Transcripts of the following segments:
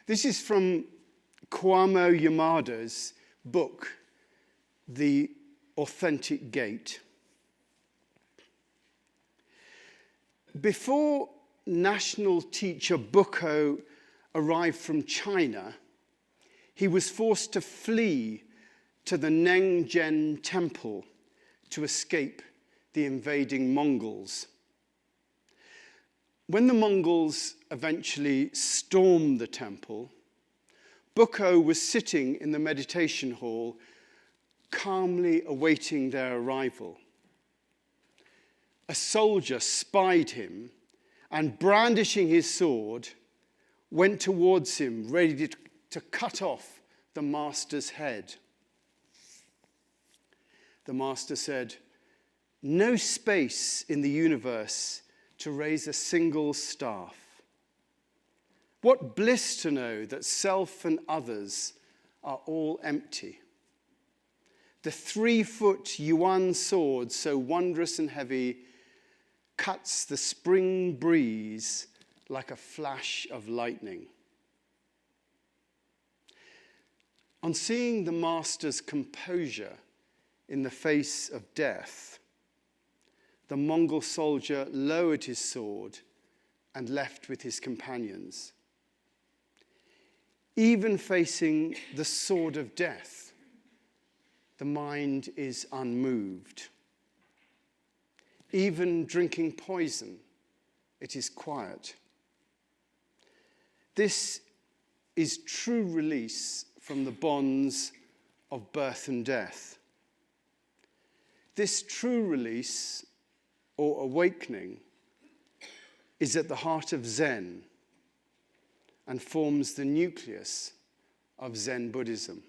This is from Kwame Yamada's book, The Authentic Gate. Before national teacher Buko arrived from China, he was forced to flee to the Nenggen temple to escape the invading Mongols. When the Mongols eventually stormed the temple, Buko was sitting in the meditation hall, calmly awaiting their arrival. A soldier spied him and, brandishing his sword, went towards him, ready to cut off the master's head. The master said, "No space in the universe to raise a single staff. What bliss to know that self and others are all empty. The 3-foot Yuan sword, so wondrous and heavy, cuts the spring breeze like a flash of lightning." On seeing the master's composure in the face of death, the Mongol soldier lowered his sword and left with his companions. Even facing the sword of death, the mind is unmoved. Even drinking poison, it is quiet. This is true release from the bonds of birth and death. This true release or awakening is at the heart of Zen and forms the nucleus of Zen Buddhism.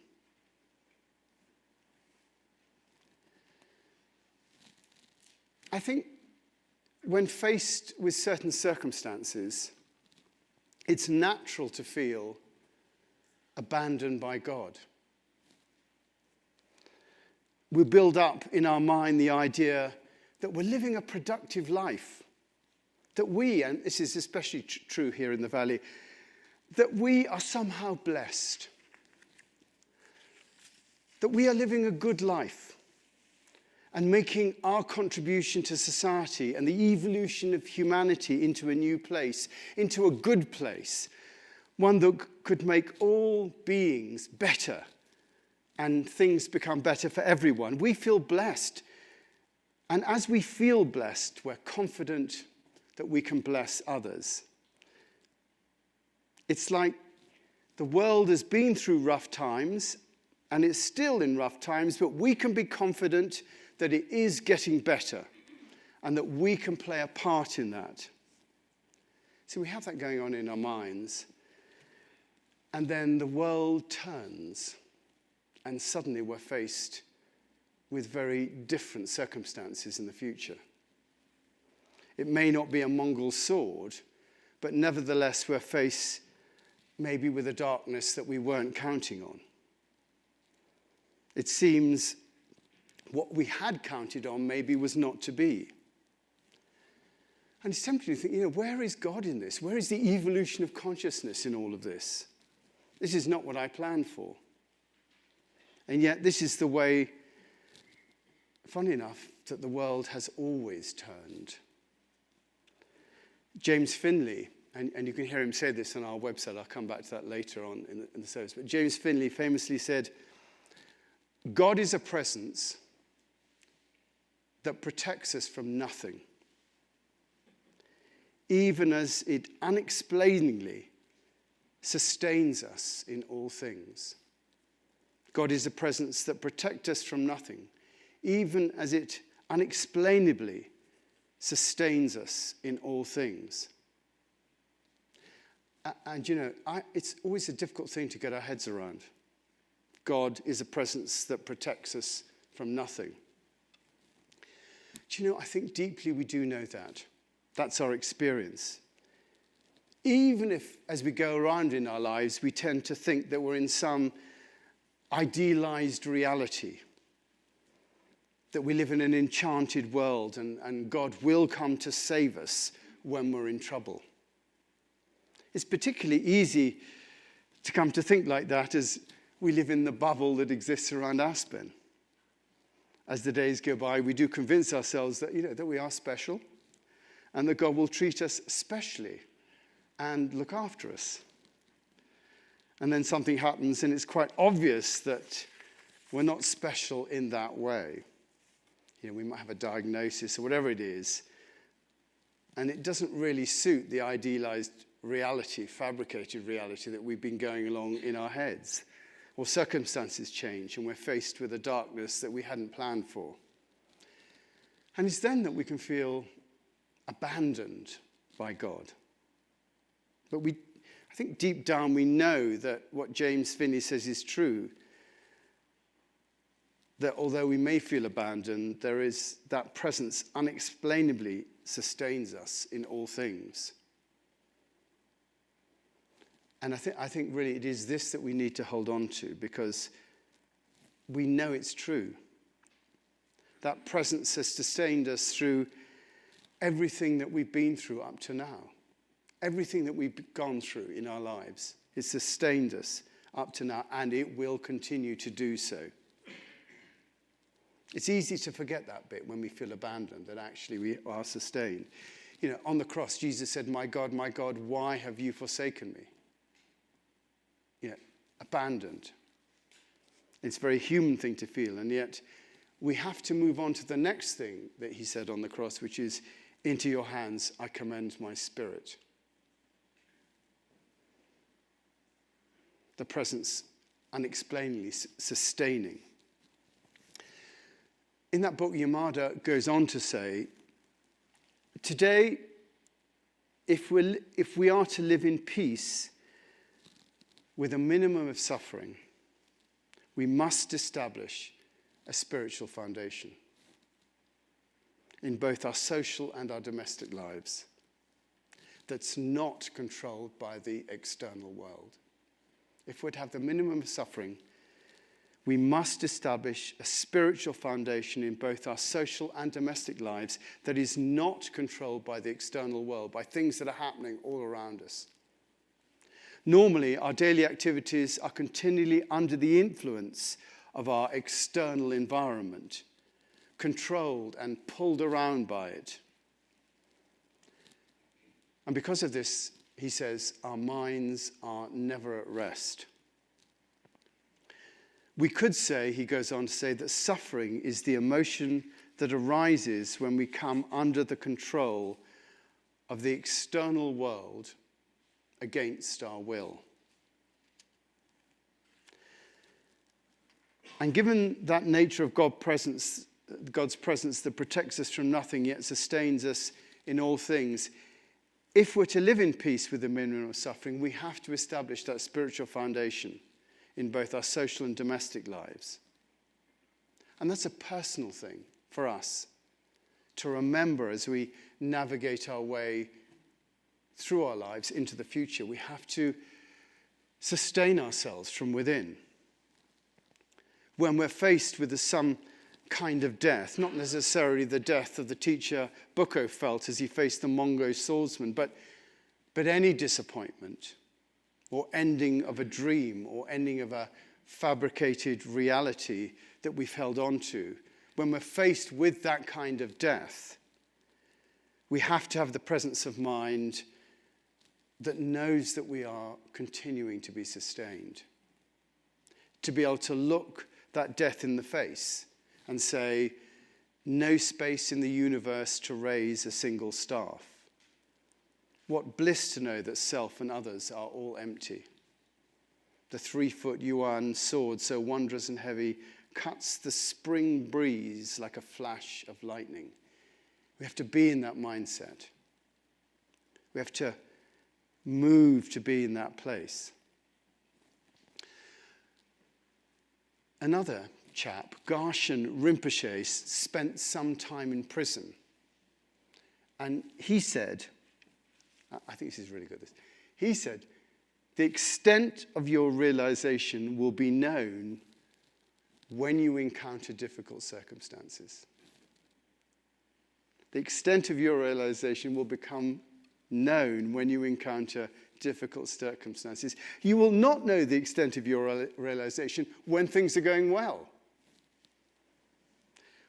I think when faced with certain circumstances, it's natural to feel abandoned by God. We build up in our mind the idea that we're living a productive life, that we, and this is especially true here in the Valley, that we are somehow blessed, that we are living a good life and making our contribution to society and the evolution of humanity into a new place, into a good place, one that could make all beings better and things become better for everyone. We feel blessed. And as we feel blessed, we're confident that we can bless others. It's like the world has been through rough times, and it's still in rough times, but we can be confident that it is getting better and that we can play a part in that. So we have that going on in our minds. And then the world turns, and suddenly we're faced with very different circumstances in the future. It may not be a Mongol sword, but nevertheless we're faced maybe with a darkness that we weren't counting on. It seems what we had counted on maybe was not to be. And it's tempting to think, where is God in this? Where is the evolution of consciousness in all of this? This is not what I planned for. And yet this is the way, funny enough, that the world has always turned. James Finley, and you can hear him say this on our website, I'll come back to that later on in the service, but James Finley famously said, "God is a presence that protects us from nothing, even as it unexplainably sustains us in all things." God is a presence that protects us from nothing, even as it unexplainably sustains us in all things. And it's always a difficult thing to get our heads around. God is a presence that protects us from nothing. I think deeply we do know that. That's our experience. Even if, as we go around in our lives, we tend to think that we're in some idealized reality, that we live in an enchanted world and God will come to save us when we're in trouble. It's particularly easy to come to think like that as we live in the bubble that exists around Aspen. As the days go by, we do convince ourselves that, that we are special and that God will treat us specially and look after us. And then something happens and it's quite obvious that we're not special in that way. We might have a diagnosis or whatever it is, and it doesn't really suit the idealized reality, fabricated reality that we've been going along in our heads. Or circumstances change and we're faced with a darkness that we hadn't planned for. And it's then that we can feel abandoned by God. But I think deep down we know that what James Finney says is true. That although we may feel abandoned, there is that presence unexplainably sustains us in all things. And I think really it is this that we need to hold on to, because we know it's true. That presence has sustained us through everything that we've been through up to now. Everything that we've gone through in our lives. It's sustained us up to now, and it will continue to do so. It's easy to forget that bit when we feel abandoned, that actually we are sustained. On the cross, Jesus said, my God, why have you forsaken me? Abandoned. It's a very human thing to feel, and yet we have to move on to the next thing that he said on the cross, which is, into your hands I commend my spirit. The presence unexplainably sustaining. In that book, Yamada goes on to say, today, if we are to live in peace with a minimum of suffering, we must establish a spiritual foundation in both our social and our domestic lives that's not controlled by the external world. If we're to have the minimum of suffering, we must establish a spiritual foundation in both our social and domestic lives that is not controlled by the external world, by things that are happening all around us. Normally, our daily activities are continually under the influence of our external environment, controlled and pulled around by it. And because of this, he says, our minds are never at rest. We could say, he goes on to say, that suffering is the emotion that arises when we come under the control of the external world against our will. And given that nature of God's presence that protects us from nothing yet sustains us in all things, if we're to live in peace with the minimum of suffering, we have to establish that spiritual foundation in both our social and domestic lives. And that's a personal thing for us to remember as we navigate our way through our lives into the future. We have to sustain ourselves from within. When we're faced with some kind of death, not necessarily the death of the teacher Bucco felt as he faced the Mongo swordsman, but any disappointment or ending of a dream or ending of a fabricated reality that we've held on to. When we're faced with that kind of death, we have to have the presence of mind that knows that we are continuing to be sustained. To be able to look that death in the face and say, no space in the universe to raise a single staff. What bliss to know that self and others are all empty. The 3-foot yuan sword, so wondrous and heavy, cuts the spring breeze like a flash of lightning. We have to be in that mindset. We have to move to be in that place. Another chap, Garshan Rinpoche, spent some time in prison. And he said, I think this is really good. He said, the extent of your realization will be known when you encounter difficult circumstances. The extent of your realization will become known when you encounter difficult circumstances. You will not know the extent of your realization when things are going well.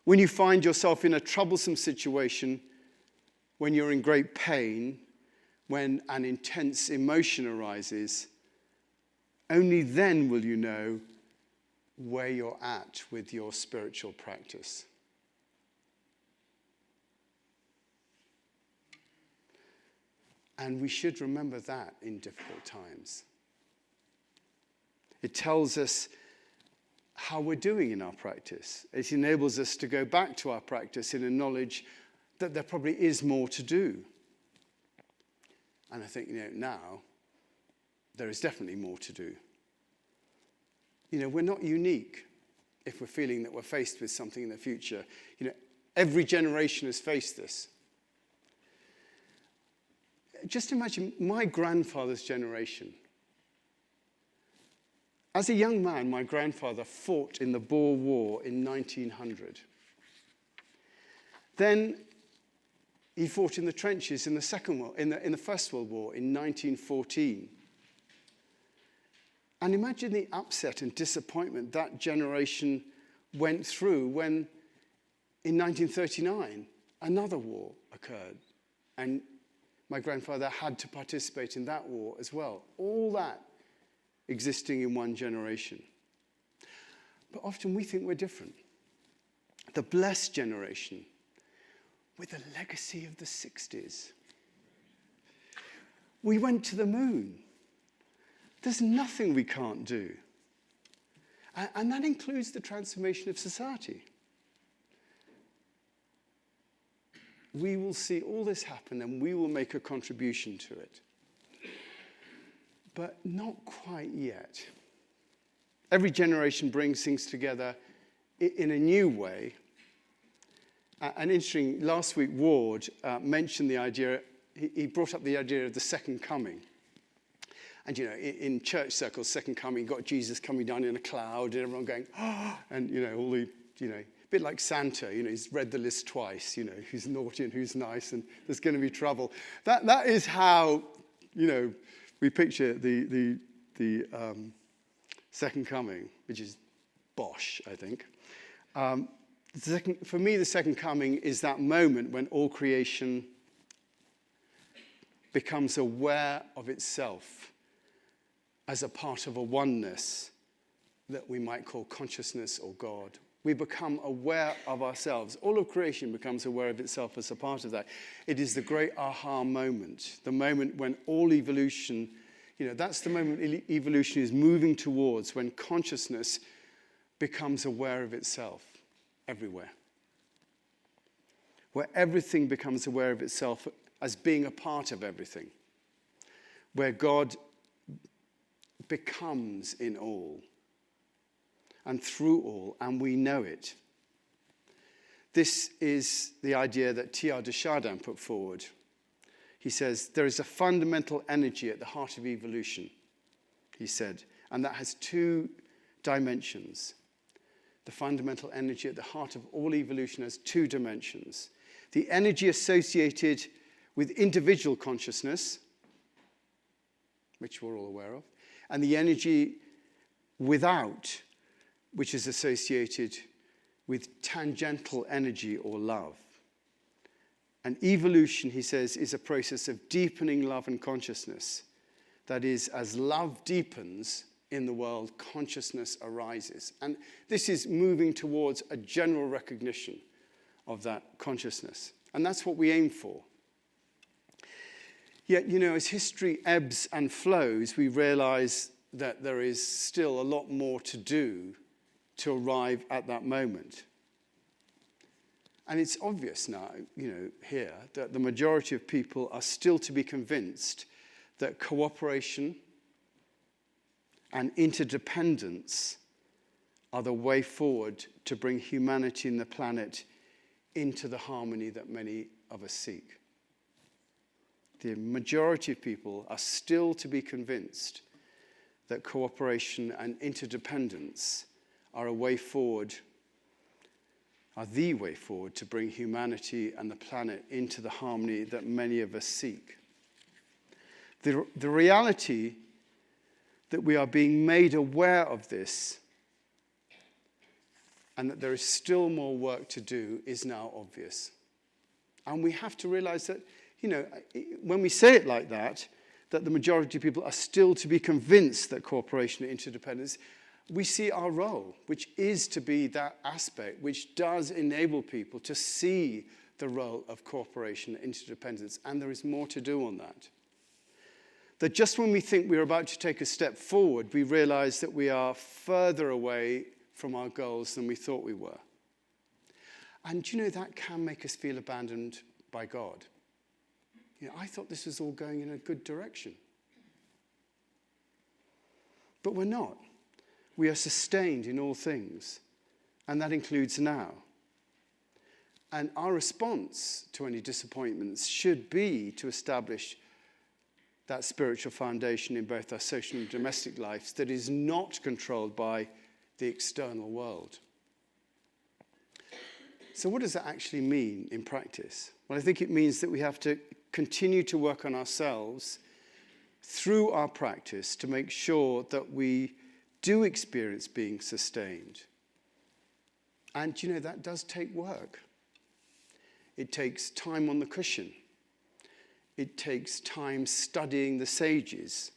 When you find yourself in a troublesome situation, when you're in great pain, when an intense emotion arises, only then will you know where you're at with your spiritual practice. And we should remember that in difficult times. It tells us how we're doing in our practice. It enables us to go back to our practice in a knowledge that there probably is more to do. And I think, now there is definitely more to do. We're not unique if we're feeling that we're faced with something in the future. Every generation has faced this. Just imagine my grandfather's generation. As a young man, my grandfather fought in the Boer War in 1900. Then he fought in the trenches in the First World War in 1914. And imagine the upset and disappointment that generation went through when, in 1939, another war occurred. And my grandfather had to participate in that war as well. All that existing in one generation. But often we think we're different. The blessed generation, with the legacy of the 60s. We went to the moon. There's nothing we can't do. And that includes the transformation of society. We will see all this happen and we will make a contribution to it. But not quite yet. Every generation brings things together in a new way. And interesting, last week Ward mentioned the idea, he brought up the idea of the second coming. And in church circles, second coming, you've got Jesus coming down in a cloud and everyone going, oh, and all the, a bit like Santa, he's read the list twice, who's naughty and who's nice and there's going to be trouble. That is how, we picture the second coming, which is bosh, I think. For me, the second coming is that moment when all creation becomes aware of itself as a part of a oneness that we might call consciousness or God. We become aware of ourselves. All of creation becomes aware of itself as a part of that. It is the great aha moment, the moment when all evolution, that's the moment evolution is moving towards, when consciousness becomes aware of itself everywhere. Where everything becomes aware of itself as being a part of everything. Where God becomes in all and through all, and we know it. This is the idea that Teilhard de Chardin put forward. He says, there is a fundamental energy at the heart of evolution, he said, and that has two dimensions. The fundamental energy at the heart of all evolution has two dimensions. The energy associated with individual consciousness, which we're all aware of, and the energy without, which is associated with tangential energy or love. And evolution, he says, is a process of deepening love and consciousness. That is, as love deepens in the world, consciousness arises. And this is moving towards a general recognition of that consciousness. And that's what we aim for. Yet, as history ebbs and flows, we realize that there is still a lot more to do to arrive at that moment. And it's obvious now, here, that the majority of people are still to be convinced that cooperation and interdependence are the way forward to bring humanity and the planet into the harmony that many of us seek. The majority of people are still to be convinced that cooperation and interdependence are the way forward to bring humanity and the planet into the harmony that many of us seek. The reality that we are being made aware of this and that there is still more work to do is now obvious. And we have to realize that, when we say it like that the majority of people are still to be convinced that cooperation and interdependence, we see our role, which is to be that aspect which does enable people to see the role of cooperation and interdependence. And there is more to do on that. That just when we think we're about to take a step forward, we realize that we are further away from our goals than we thought we were. And that can make us feel abandoned by God. I thought this was all going in a good direction. But we're not. We are sustained in all things, and that includes now. And our response to any disappointments should be to establish that spiritual foundation in both our social and domestic lives that is not controlled by the external world. So what does that actually mean in practice? Well, I think it means that we have to continue to work on ourselves through our practice to make sure that we do experience being sustained. And that does take work. It takes time on the cushion. It takes time studying the sages.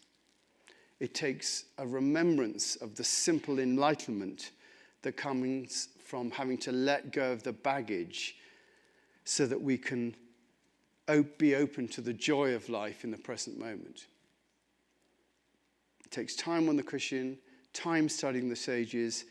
It takes a remembrance of the simple enlightenment that comes from having to let go of the baggage so that we can be open to the joy of life in the present moment. It takes time on the cushion, time studying the sages,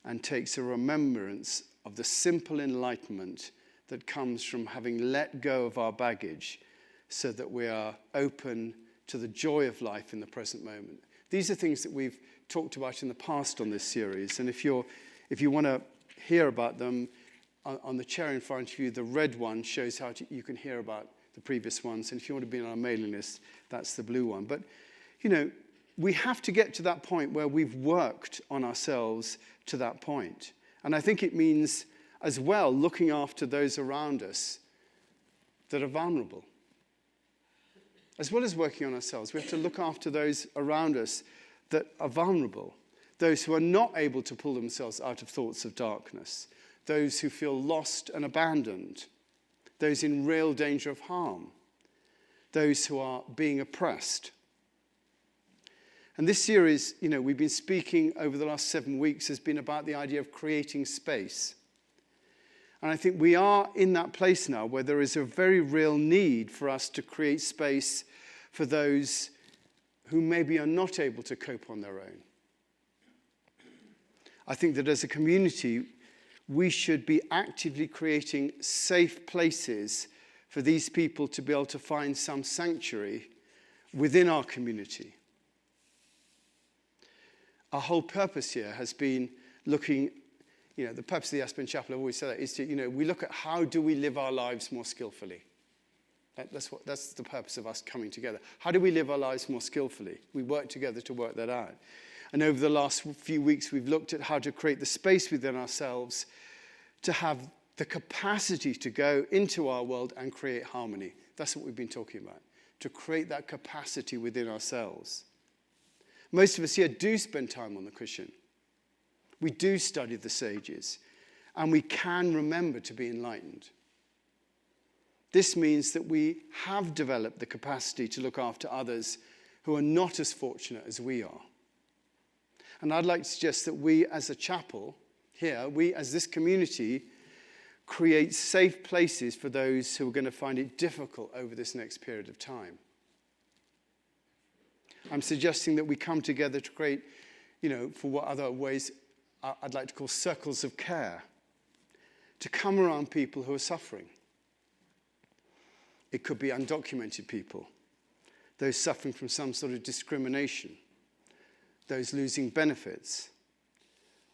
and takes a remembrance of the simple enlightenment that comes from having let go of our baggage so that we are open to the joy of life in the present moment. These are things that we've talked about in the past on this series, and if you want to hear about them, on the chair in front of you, the red one shows how you can hear about the previous ones, and if you want to be on our mailing list, that's the blue one. But, we have to get to that point where we've worked on ourselves to that point. And I think it means, as well, looking after those around us that are vulnerable. As well as working on ourselves, we have to look after those around us that are vulnerable, those who are not able to pull themselves out of thoughts of darkness, those who feel lost and abandoned, those in real danger of harm, those who are being oppressed. And this series, we've been speaking over the last 7 weeks, has been about the idea of creating space. And I think we are in that place now where there is a very real need for us to create space for those who maybe are not able to cope on their own. I think that as a community, we should be actively creating safe places for these people to be able to find some sanctuary within our community. Our whole purpose here has been looking, the purpose of the Aspen Chapel, I've always said that, is to, we look at how do we live our lives more skillfully. That's the purpose of us coming together. How do we live our lives more skillfully? We work together to work that out. And over the last few weeks, we've looked at how to create the space within ourselves to have the capacity to go into our world and create harmony. That's what we've been talking about, to create that capacity within ourselves. Most of us here do spend time on the cushion. We do study the sages, and we can remember to be enlightened. This means that we have developed the capacity to look after others who are not as fortunate as we are. And I'd like to suggest that we as a chapel here, we as this community, create safe places for those who are going to find it difficult over this next period of time. I'm suggesting that we come together to create, for what other ways I'd like to call circles of care, to come around people who are suffering. It could be undocumented people, those suffering from some sort of discrimination, those losing benefits,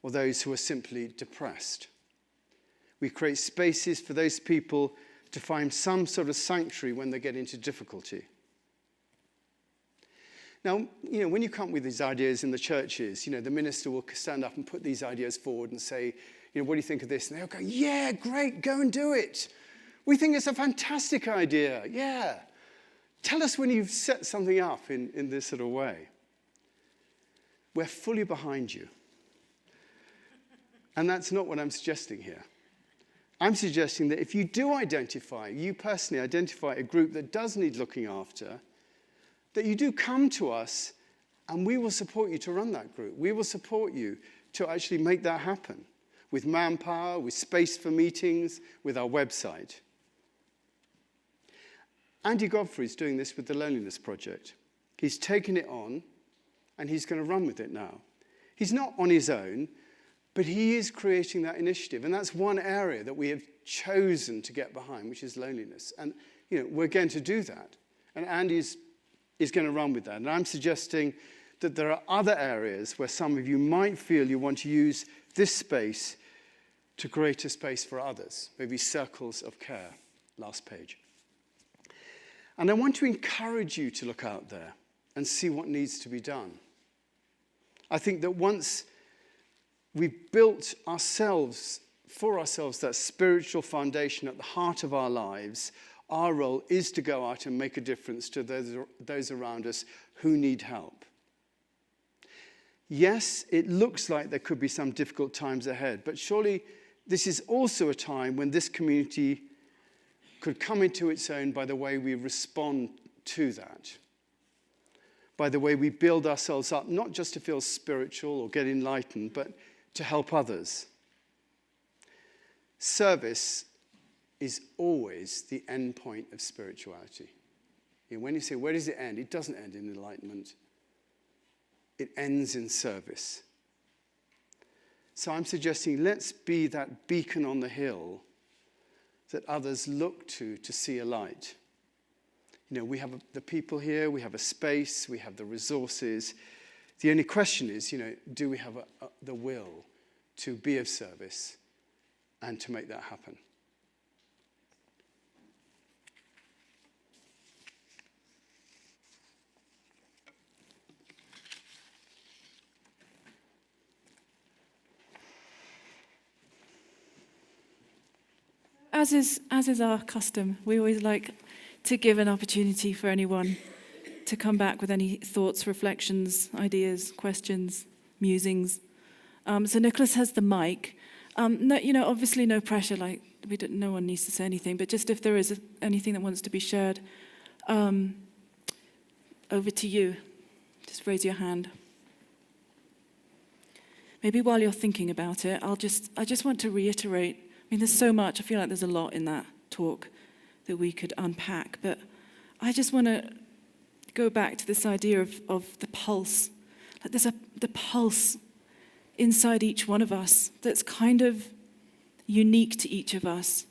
or those who are simply depressed. We create spaces for those people to find some sort of sanctuary when they get into difficulty. Now, when you come up with these ideas in the churches, the minister will stand up and put these ideas forward and say, what do you think of this? And they'll go, yeah, great, go and do it. We think it's a fantastic idea, yeah. Tell us when you've set something up in this sort of way. We're fully behind you. And that's not what I'm suggesting here. I'm suggesting that if you do identify, you personally identify a group that does need looking after, that you do come to us and we will support you to run that group. We will support you to actually make that happen with manpower, with space for meetings, with our website. Andy Godfrey's doing this with the Loneliness Project. He's taken it on and he's going to run with it now. He's not on his own, but he is creating that initiative. And that's one area that we have chosen to get behind, which is loneliness. And we're going to do that. And Andy is going to run with that. And I'm suggesting that there are other areas where some of you might feel you want to use this space to create a space for others, maybe circles of care. Last page. And I want to encourage you to look out there and see what needs to be done. I think that once we've built for ourselves that spiritual foundation at the heart of our lives, our role is to go out and make a difference to those around us who need help. Yes, it looks like there could be some difficult times ahead, but surely this is also a time when this community could come into its own by the way we respond to that, by the way we build ourselves up, not just to feel spiritual or get enlightened, but to help others. Service is always the end point of spirituality. When you say, where does it end? It doesn't end in enlightenment. It ends in service. So I'm suggesting let's be that beacon on the hill that others look to see a light. We have the people here, we have a space, we have the resources. The only question is, do we have the will to be of service and to make that happen? As is our custom, we always like to give an opportunity for anyone to come back with any thoughts, reflections, ideas, questions, musings. So Nicholas has the mic. No, obviously no pressure, like no one needs to say anything, but just if there is anything that wants to be shared, over to you. Just raise your hand. Maybe while you're thinking about it, I just want to reiterate. There's so much. I feel like there's a lot in that talk that we could unpack, but I just want to go back to this idea of the pulse. Like there's the pulse inside each one of us that's kind of unique to each of us.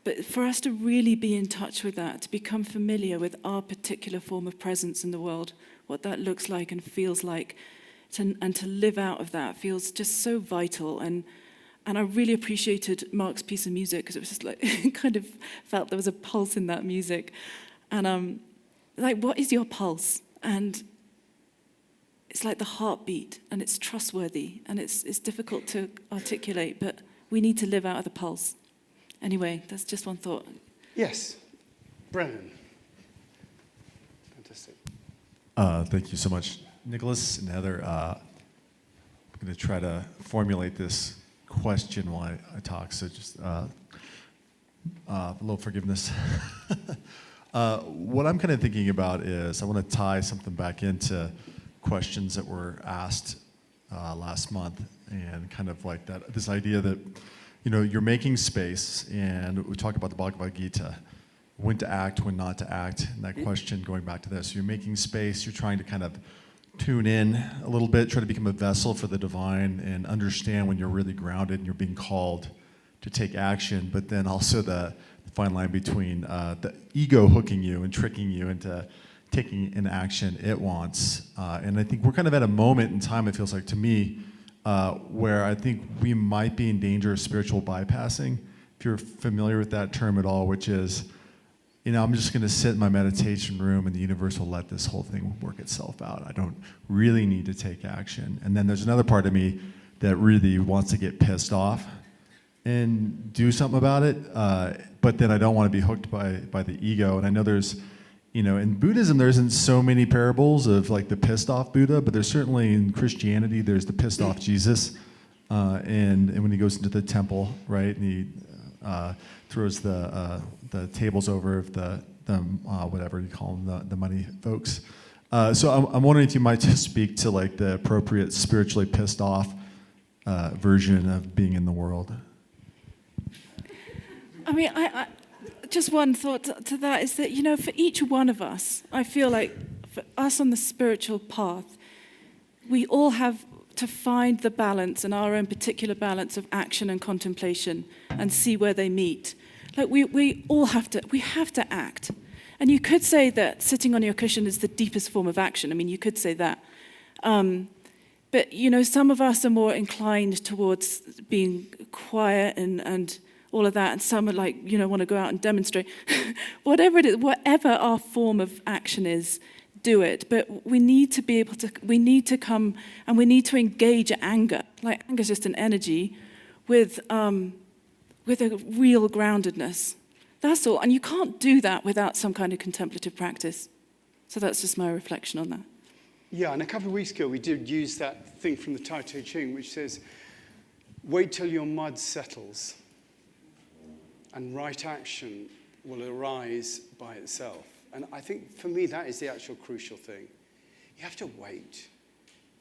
But for us to really be in touch with that, to become familiar with our particular form of presence in the world, what that looks like and feels like, and to live out of that feels just so vital. And I really appreciated Mark's piece of music because it was just like, kind of felt there was a pulse in that music. And what is your pulse? And it's like the heartbeat, and it's trustworthy, and it's difficult to articulate, but we need to live out of the pulse. Anyway, that's just one thought. Yes, Brennan. Fantastic. Thank you so much, Nicholas and Heather. I'm going to try to formulate this question while I talk, so just a little forgiveness. What I'm kind of thinking about is I want to tie something back into questions that were asked last month, and kind of like that, this idea that, you're making space, and we talk about the Bhagavad Gita, when to act, when not to act, and that question going back to this. You're making space, you're trying to kind of tune in a little bit, try to become a vessel for the divine, and understand when you're really grounded and you're being called to take action, but then also the fine line between the ego hooking you and tricking you into taking an action it wants. And I think we're kind of at a moment in time, it feels like to me, where I think we might be in danger of spiritual bypassing, if you're familiar with that term at all, which is, I'm just going to sit in my meditation room and the universe will let this whole thing work itself out. I don't really need to take action. And then there's another part of me that really wants to get pissed off and do something about it, but then I don't want to be hooked by the ego. And I know there's, in Buddhism, there isn't so many parables of like the pissed off Buddha, but there's certainly in Christianity, there's the pissed off Jesus. And when he goes into the temple, right, and he throws the tables over of the whatever you call them, the money folks. So I'm wondering if you might just speak to like the appropriate spiritually pissed off version of being in the world. I mean, I just one thought to that is that, for each one of us, I feel like for us on the spiritual path, we all have to find the balance and our own particular balance of action and contemplation and see where they meet. Like we all have to act. And you could say that sitting on your cushion is the deepest form of action. I mean, you could say that. But, some of us are more inclined towards being quiet and all of that, and some are like, want to go out and demonstrate. Whatever it is, whatever our form of action is, do it. But we need to be able to, we need to come and we need to engage anger. Like anger is just an energy with a real groundedness. That's all. And you can't do that without some kind of contemplative practice. So that's just my reflection on that. Yeah, and a couple of weeks ago we did use that thing from the Tai Te Ching which says, wait till your mud settles and right action will arise by itself. And I think for me that is the actual crucial thing. You have to wait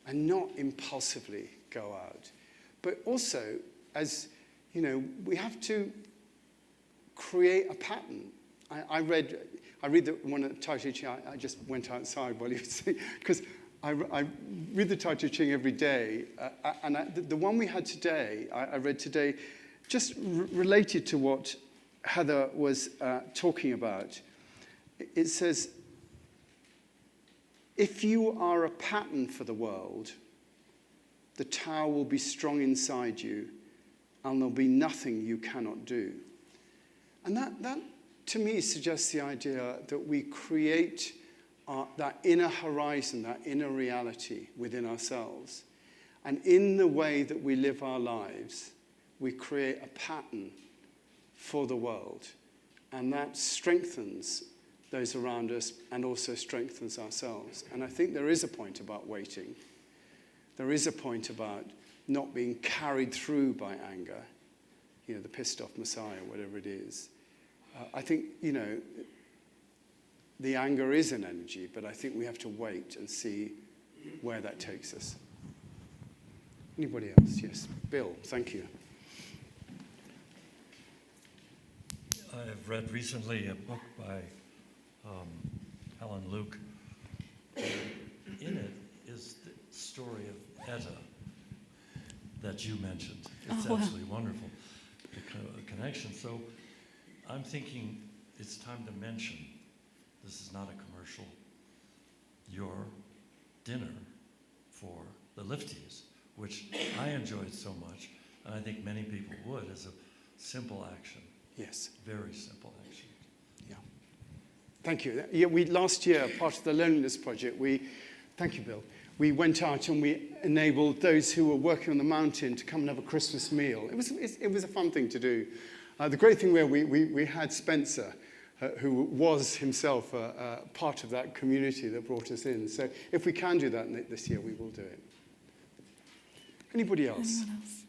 and not impulsively go out. But also, as we have to create a pattern. I read the one at Tai Te Ching. I just went outside while you were saying, because I read the Tai Te Ching every day, and the one we had today, I read today, just related to what Heather was talking about. It says, if you are a pattern for the world, the tower will be strong inside you, and there'll be nothing you cannot do. And that to me suggests the idea that we create that inner horizon, that inner reality within ourselves. And in the way that we live our lives, we create a pattern for the world. And that strengthens those around us and also strengthens ourselves. And I think there is a point about waiting. There is a point about not being carried through by anger, the pissed off Messiah, whatever it is. I think, the anger is an energy, but I think we have to wait and see where that takes us. Anybody else? Yes. Bill, thank you. I've read recently a book by Helen Luke. In it is the story of Etta that you mentioned. It's absolutely wonderful, the connection. So I'm thinking it's time to mention, this is not a commercial, your dinner for the lifties, which I enjoyed so much, and I think many people would, as a simple action. Yes. Very simple action. Yeah. Thank you. Yeah, last year, part of the Loneliness Project, thank you, Bill, we went out and we enabled those who were working on the mountain to come and have a Christmas meal. It was a fun thing to do. The great thing where we had Spencer, who was himself part of that community that brought us in. So if we can do that this year, we will do it. Anybody else? Anyone else?